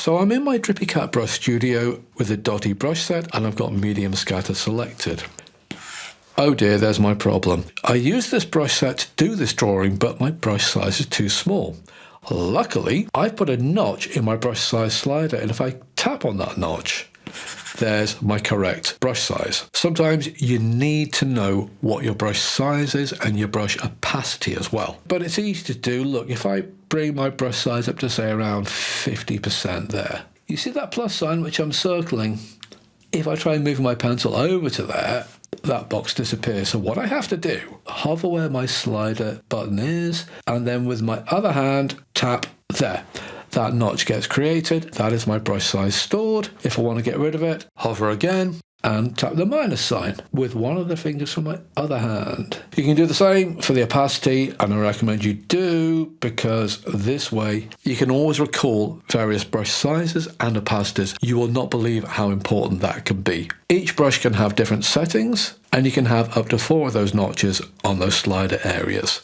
So I'm in my Drippy Cat Brush Studio with a dotty brush set, and I've got medium scatter selected. Oh dear, there's my problem. I use this brush set to do this drawing, but my brush size is too small. Luckily, I've put a notch in my brush size slider, and if I tap on that notch, there's my correct brush size. Sometimes you need to know what your brush size is and your brush opacity as well. But it's easy to do. Look, if I bring my brush size up to say around 50% there, you see that plus sign which I'm circling? If I try and move my pencil over to there, that box disappears. So what I have to do, hover where my slider button is, and then with my other hand, tap there. That notch gets created. That is my brush size stored. If I want to get rid of it, hover again and tap the minus sign with one of the fingers from my other hand. You can do the same for the opacity, and I recommend you do, because this way you can always recall various brush sizes and opacities. You will not believe how important that can be. Each brush can have different settings, and you can have up to 4 of those notches on those slider areas.